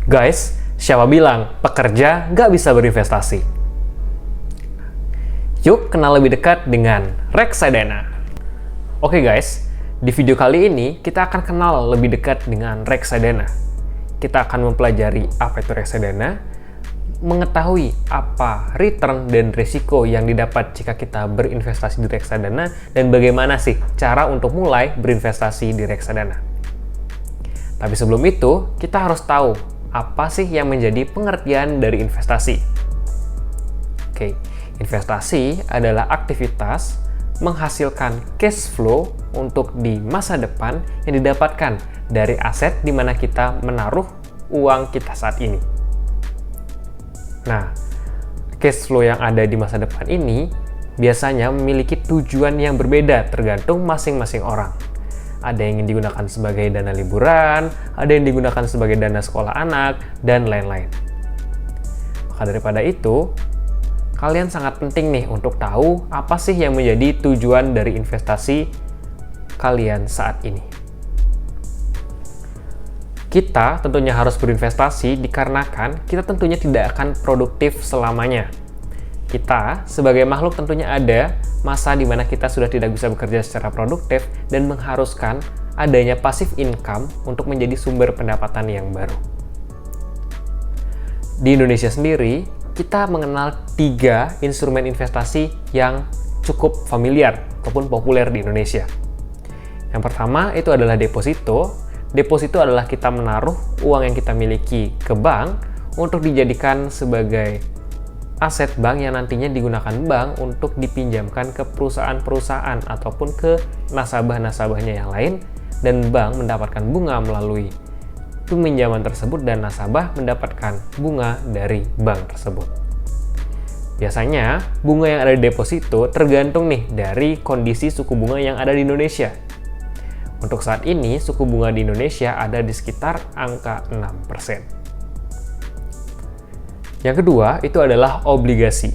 Guys, siapa bilang pekerja nggak bisa berinvestasi? Yuk kenal lebih dekat dengan reksadana. Oke guys, di video kali ini kita akan kenal lebih dekat dengan reksadana. Kita akan mempelajari apa itu reksadana, mengetahui apa return dan risiko yang didapat jika kita berinvestasi di reksadana, dan bagaimana sih cara untuk mulai berinvestasi di reksadana. Tapi sebelum itu, kita harus tahu apa sih yang menjadi pengertian dari investasi. Oke, investasi adalah aktivitas menghasilkan cash flow untuk di masa depan yang didapatkan dari aset di mana kita menaruh uang kita saat ini. Nah, cash flow yang ada di masa depan ini biasanya memiliki tujuan yang berbeda tergantung masing-masing orang. Ada yang ingin digunakan sebagai dana liburan, ada yang digunakan sebagai dana sekolah anak, dan lain-lain. Maka daripada itu, kalian sangat penting nih untuk tahu apa sih yang menjadi tujuan dari investasi kalian saat ini. Kita tentunya harus berinvestasi dikarenakan kita tentunya tidak akan produktif selamanya. Kita sebagai makhluk tentunya ada masa di mana kita sudah tidak bisa bekerja secara produktif dan mengharuskan adanya passive income untuk menjadi sumber pendapatan yang baru. Di Indonesia sendiri, kita mengenal 3 instrumen investasi yang cukup familiar ataupun populer di Indonesia. Yang pertama itu adalah deposito. Deposito adalah kita menaruh uang yang kita miliki ke bank untuk dijadikan sebagai aset bank yang nantinya digunakan bank untuk dipinjamkan ke perusahaan-perusahaan ataupun ke nasabah-nasabahnya yang lain, dan bank mendapatkan bunga melalui peminjaman tersebut dan nasabah mendapatkan bunga dari bank tersebut. Biasanya bunga yang ada di deposito tergantung nih dari kondisi suku bunga yang ada di Indonesia. Untuk saat ini suku bunga di Indonesia ada di sekitar angka 6%. Yang kedua itu adalah obligasi.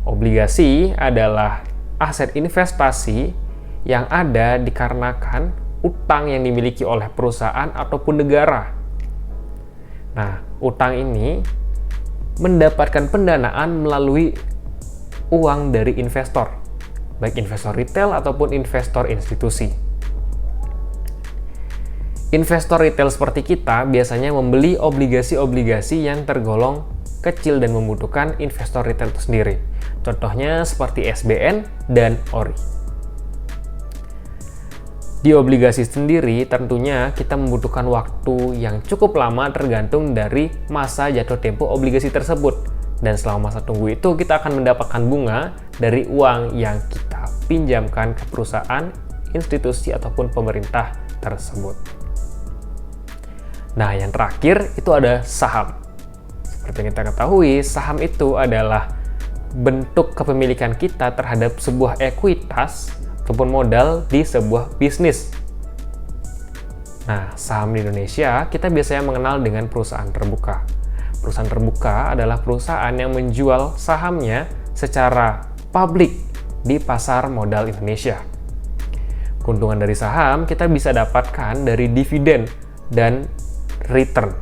Obligasi adalah aset investasi yang ada dikarenakan utang yang dimiliki oleh perusahaan ataupun negara. Nah, utang ini mendapatkan pendanaan melalui uang dari investor, baik investor retail ataupun investor institusi. Investor retail seperti kita biasanya membeli obligasi-obligasi yang tergolong kecil dan membutuhkan investor retail itu sendiri. Contohnya seperti SBN dan ORI. Di obligasi sendiri tentunya kita membutuhkan waktu yang cukup lama tergantung dari masa jatuh tempo obligasi tersebut. Dan selama masa tunggu itu kita akan mendapatkan bunga dari uang yang kita pinjamkan ke perusahaan, institusi, ataupun pemerintah tersebut. Nah, yang terakhir itu ada saham. Seperti yang kita ketahui, saham itu adalah bentuk kepemilikan kita terhadap sebuah ekuitas ataupun modal di sebuah bisnis. Nah, saham di Indonesia kita biasanya mengenal dengan perusahaan terbuka. Perusahaan terbuka adalah perusahaan yang menjual sahamnya secara publik di pasar modal Indonesia. Keuntungan dari saham kita bisa dapatkan dari dividen dan return.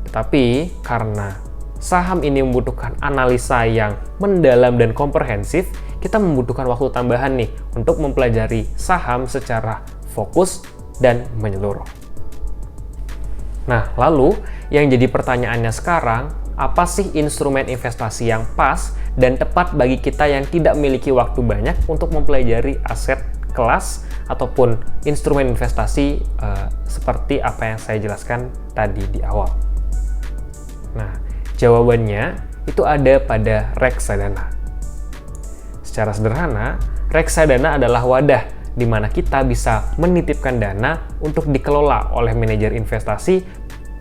Tapi karena saham ini membutuhkan analisa yang mendalam dan komprehensif, kita membutuhkan waktu tambahan nih untuk mempelajari saham secara fokus dan menyeluruh. Nah, lalu yang jadi pertanyaannya sekarang, apa sih instrumen investasi yang pas dan tepat bagi kita yang tidak memiliki waktu banyak untuk mempelajari aset kelas ataupun instrumen investasi seperti apa yang saya jelaskan tadi di awal? Nah, jawabannya itu ada pada reksadana. Secara sederhana, reksadana adalah wadah di mana kita bisa menitipkan dana untuk dikelola oleh manajer investasi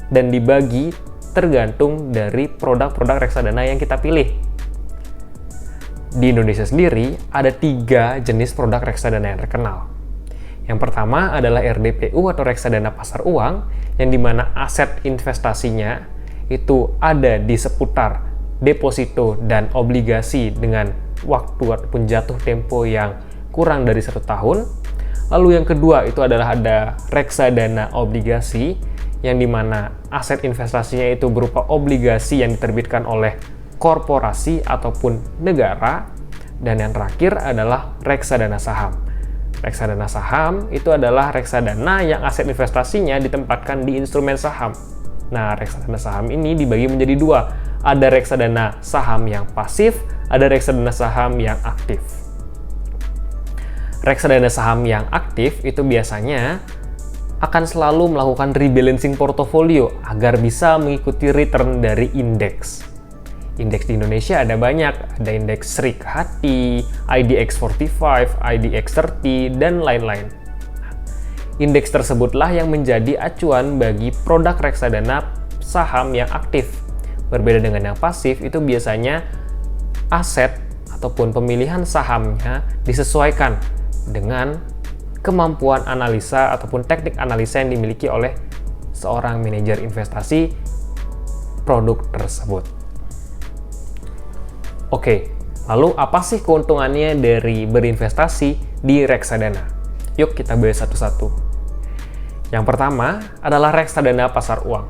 dan dibagi tergantung dari produk-produk reksadana yang kita pilih. Di Indonesia sendiri, ada 3 jenis produk reksadana yang terkenal. Yang pertama adalah RDPU atau reksadana pasar uang, yang dimana aset investasinya itu ada di seputar deposito dan obligasi dengan waktu ataupun jatuh tempo yang kurang dari 1 tahun. Lalu yang kedua itu adalah ada reksadana obligasi yang dimana aset investasinya itu berupa obligasi yang diterbitkan oleh korporasi ataupun negara. Dan yang terakhir adalah reksadana saham. Reksadana saham itu adalah reksadana yang aset investasinya ditempatkan di instrumen saham. Nah, reksadana saham ini dibagi menjadi dua. Ada reksadana saham yang pasif, ada reksadana saham yang aktif. Reksadana saham yang aktif itu biasanya akan selalu melakukan rebalancing portofolio agar bisa mengikuti return dari indeks. Indeks di Indonesia ada banyak, ada indeks Sri Hati, IDX 45, IDX 30, dan lain-lain. Indeks tersebutlah yang menjadi acuan bagi produk reksadana saham yang aktif. Berbeda dengan yang pasif, itu biasanya aset ataupun pemilihan sahamnya disesuaikan dengan kemampuan analisa ataupun teknik analisa yang dimiliki oleh seorang manajer investasi produk tersebut. Oke, lalu apa sih keuntungannya dari berinvestasi di reksadana? Yuk kita bahas satu-satu. Yang pertama adalah reksadana pasar uang.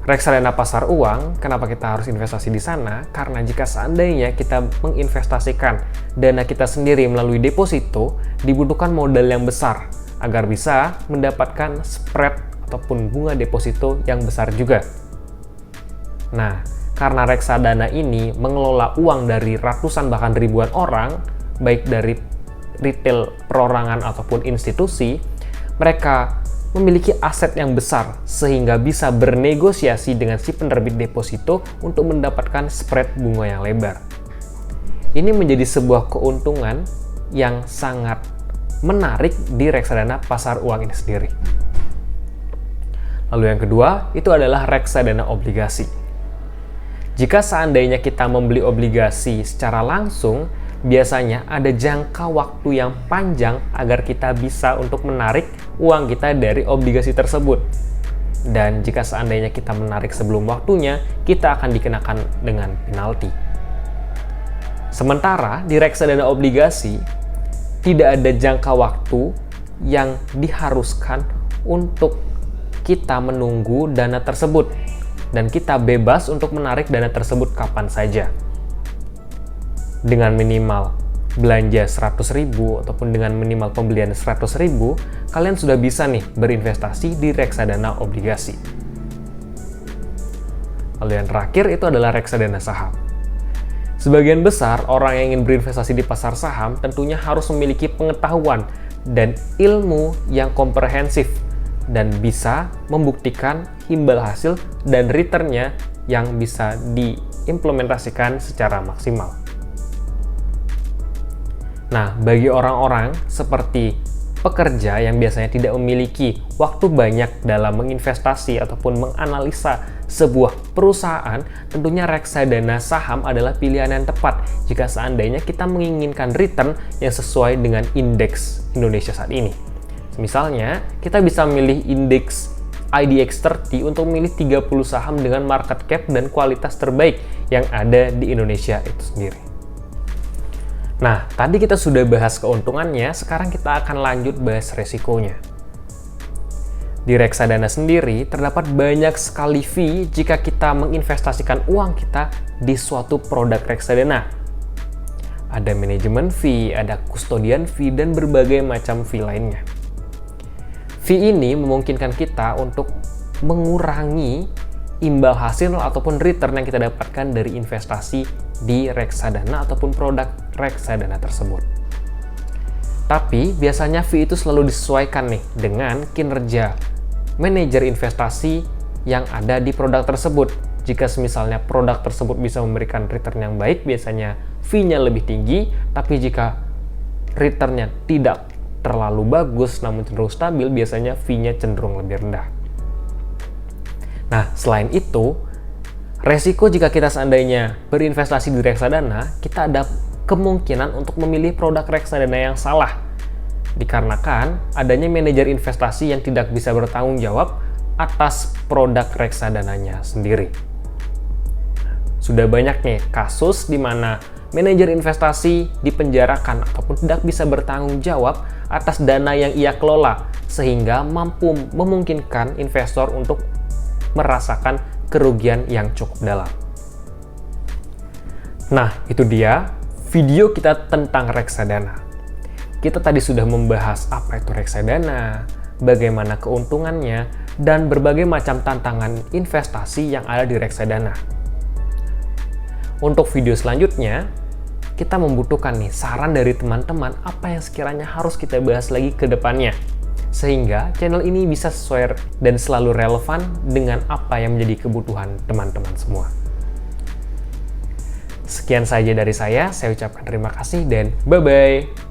Reksadana pasar uang, kenapa kita harus investasi di sana? Karena jika seandainya kita menginvestasikan dana kita sendiri melalui deposito, dibutuhkan modal yang besar agar bisa mendapatkan spread ataupun bunga deposito yang besar juga. Nah, karena reksadana ini mengelola uang dari ratusan bahkan ribuan orang, baik dari retail perorangan ataupun institusi, mereka memiliki aset yang besar sehingga bisa bernegosiasi dengan si penerbit deposito untuk mendapatkan spread bunga yang lebar. Ini menjadi sebuah keuntungan yang sangat menarik di reksadana pasar uang ini sendiri. Lalu yang kedua, itu adalah reksadana obligasi. Jika seandainya kita membeli obligasi secara langsung, biasanya ada jangka waktu yang panjang agar kita bisa untuk menarik uang kita dari obligasi tersebut. Dan jika seandainya kita menarik sebelum waktunya, kita akan dikenakan dengan penalti. Sementara di reksadana obligasi, tidak ada jangka waktu yang diharuskan untuk kita menunggu dana tersebut. Dan kita bebas untuk menarik dana tersebut kapan saja. Dengan minimal belanja 100.000 ataupun dengan minimal pembelian 100.000, kalian sudah bisa nih berinvestasi di reksadana obligasi. Lalu yang terakhir itu adalah reksadana saham. Sebagian besar orang yang ingin berinvestasi di pasar saham tentunya harus memiliki pengetahuan dan ilmu yang komprehensif dan bisa membuktikan imbal hasil dan returnnya yang bisa diimplementasikan secara maksimal. Nah, bagi orang-orang seperti pekerja yang biasanya tidak memiliki waktu banyak dalam menginvestasi ataupun menganalisa sebuah perusahaan, tentunya reksadana saham adalah pilihan yang tepat jika seandainya kita menginginkan return yang sesuai dengan indeks Indonesia saat ini. Misalnya, kita bisa memilih indeks IDX 30 untuk memilih 30 saham dengan market cap dan kualitas terbaik yang ada di Indonesia itu sendiri. Nah, tadi kita sudah bahas keuntungannya, sekarang kita akan lanjut bahas resikonya. Di reksadana sendiri, terdapat banyak sekali fee jika kita menginvestasikan uang kita di suatu produk reksadana. Ada manajemen fee, ada custodian fee, dan berbagai macam fee lainnya. Fee ini memungkinkan kita untuk mengurangi imbal hasil ataupun return yang kita dapatkan dari investasi di reksadana ataupun produk reksadana tersebut. Tapi biasanya fee itu selalu disesuaikan nih dengan kinerja manajer investasi yang ada di produk tersebut. Jika misalnya produk tersebut bisa memberikan return yang baik, biasanya fee-nya lebih tinggi, tapi jika return-nya tidak terlalu bagus namun cenderung stabil, biasanya fee-nya cenderung lebih rendah. Nah, selain itu, resiko jika kita seandainya berinvestasi di reksadana, kita ada kemungkinan untuk memilih produk reksadana yang salah. Dikarenakan adanya manajer investasi yang tidak bisa bertanggung jawab atas produk reksadananya sendiri. Sudah banyak nih kasus di mana manajer investasi dipenjarakan ataupun tidak bisa bertanggung jawab atas dana yang ia kelola, sehingga mampu memungkinkan investor untuk merasakan kerugian yang cukup dalam. Nah, itu dia video kita tentang reksadana. Kita tadi sudah membahas apa itu reksadana, bagaimana keuntungannya, dan berbagai macam tantangan investasi yang ada di reksadana. Untuk video selanjutnya, kita membutuhkan nih saran dari teman-teman apa yang sekiranya harus kita bahas lagi ke depannya. Sehingga channel ini bisa sesuai dan selalu relevan dengan apa yang menjadi kebutuhan teman-teman semua. Sekian saja dari saya ucapkan terima kasih dan bye-bye!